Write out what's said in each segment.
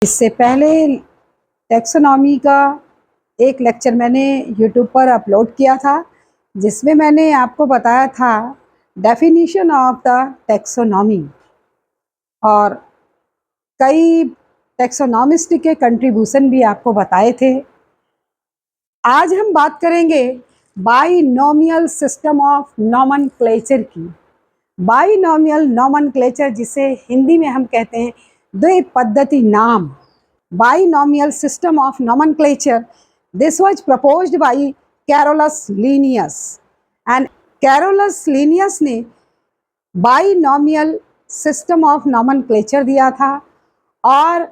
इससे पहले टैक्सोनॉमी का एक लेक्चर मैंने यूट्यूब पर अपलोड किया था, जिसमें मैंने आपको बताया था डेफिनेशन ऑफ द टैक्सोनॉमी और कई टैक्सोनॉमिस्ट के कंट्रीब्यूशन भी आपको बताए थे। आज हम बात करेंगे बाइनोमियल सिस्टम ऑफ नॉमेनक्लेचर की। बाइनोमियल नॉमेनक्लेचर, जिसे हिंदी में हम कहते हैं द्विपद्धति नाम। Binomial system of nomenclature. This was proposed by Carolus Linnaeus, and Carolus Linnaeus ने binomial system of nomenclature दिया था और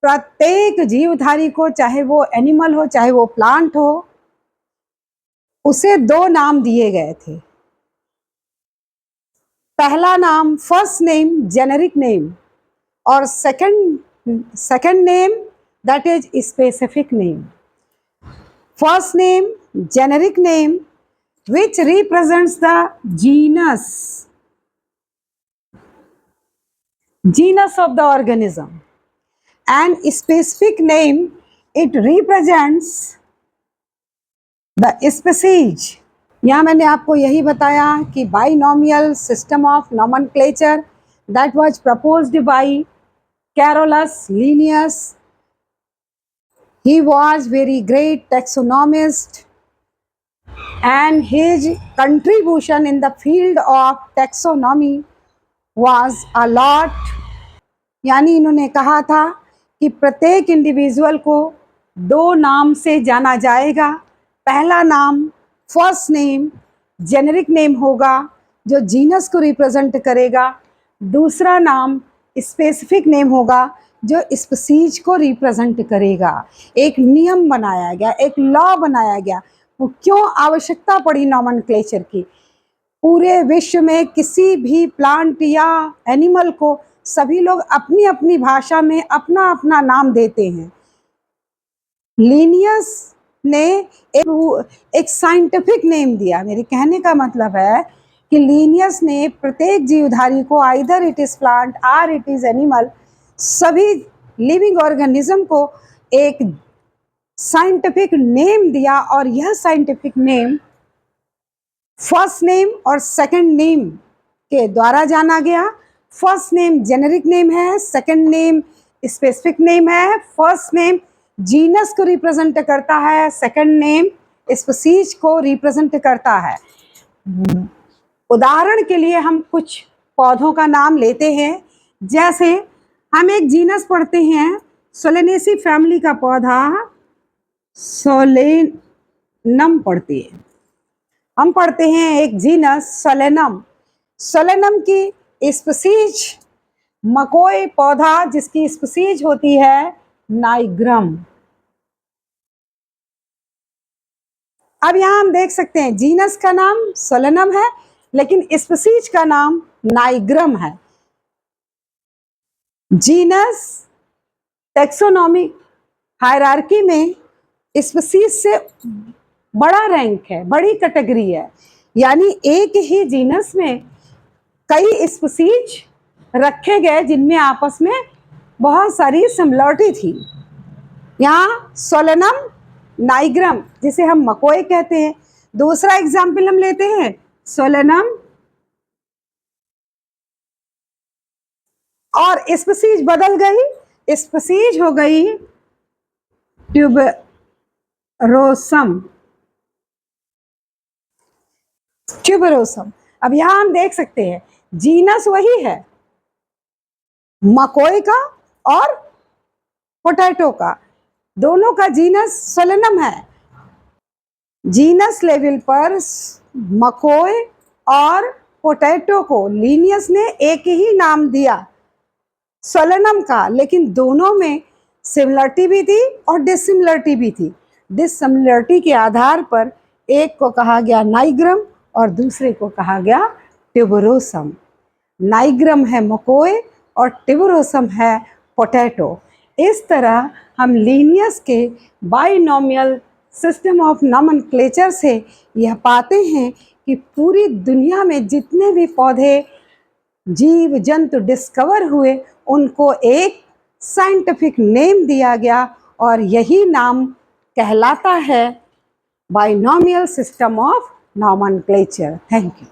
प्रत्येक जीवधारी को, चाहे वो एनिमल हो चाहे वो प्लांट हो, उसे दो नाम दिए गए थे। पहला नाम फर्स्ट नेम जेनेरिक नेम और second name that is specific name. First name generic name which represents the genus of the organism, and specific name it represents the species. यहाँ मैंने आपको यही बताया कि binomial system of nomenclature that was proposed by Carolus Linnaeus. He was very great taxonomist and his contribution in the field of taxonomy was a lot. यानी इन्होंने कहा था कि प्रत्येक इंडिविजुअल को दो नाम से जाना जाएगा। पहला नाम फर्स्ट नेम जेनेरिक नेम होगा जो जीनस को रिप्रेजेंट करेगा, दूसरा नाम स्पेसिफिक नेम होगा जो स्पीशीज को रिप्रेजेंट करेगा। एक नियम बनाया गया, एक लॉ बनाया गया। वो क्यों आवश्यकता पड़ी नॉमेनक्लेचर की? पूरे विश्व में किसी भी प्लांट या एनिमल को सभी लोग अपनी अपनी भाषा में अपना अपना नाम देते हैं। लीनियस ने एक साइंटिफिक नेम दिया। मेरे कहने का मतलब है कि लीनियस ने प्रत्येक जीवधारी को, आइदर इट इज प्लांट और इट इज एनिमल, सभी लिविंग ऑर्गेनिज्म को एक साइंटिफिक नेम दिया और यह साइंटिफिक नेम फर्स्ट नेम और सेकंड नेम के द्वारा जाना गया। फर्स्ट नेम जेनेरिक नेम है, सेकंड नेम स्पेसिफिक नेम है। फर्स्ट नेम जीनस को रिप्रेजेंट करता है, सेकंड नेम स्पीशीज को रिप्रेजेंट करता है। उदाहरण के लिए हम कुछ पौधों का नाम लेते हैं। जैसे हम एक जीनस पढ़ते हैं, सोलेनेसी फैमिली का पौधा सोलेनम पढ़ते हैं। हम पढ़ते हैं एक जीनस सोलेनम। सोलेनम की स्पीशीज मकोई पौधा, जिसकी स्पीशीज होती है नाइग्रम। अब यहाँ हम देख सकते हैं जीनस का नाम सोलेनम है लेकिन स्पीशीज का नाम नाइग्रम है। जीनस टैक्सोनॉमिक हायरार्की में स्पीशीज से बड़ा रैंक है, बड़ी कैटेगरी है। यानी एक ही जीनस में कई स्पीशीज रखे गए जिनमें आपस में बहुत सारी सिमिलरिटी थी। यहाँ सोलेनम, नाइग्रम, जिसे हम मकोई कहते हैं। दूसरा एग्जाम्पल हम लेते हैं सोलेनम, और स्पीशीज बदल गई, स्पीशीज हो गई ट्यूबरोसम। अब यहां हम देख सकते हैं जीनस वही है, मकोई का और पोटैटो का, दोनों का जीनस सोलेनम है। जीनस लेवल पर मकोई और पोटैटो को लीनियस ने एक ही नाम दिया सोलेनम का, लेकिन दोनों में सिमिलरिटी भी थी और डिसिमिलरिटी भी थी। डिसिमिलरिटी के आधार पर एक को कहा गया नाइग्रम और दूसरे को कहा गया ट्यूबरोसम। नाइग्रम है मकोई और ट्यूबरोसम है पोटैटो। इस तरह हम लीनियस के बाइनोमियल सिस्टम ऑफ नॉमेनक्लेचर से यह पाते हैं कि पूरी दुनिया में जितने भी पौधे, जीव जंतु डिस्कवर हुए, उनको एक साइंटिफिक नेम दिया गया और यही नाम कहलाता है binomial system of nomenclature. Thank you.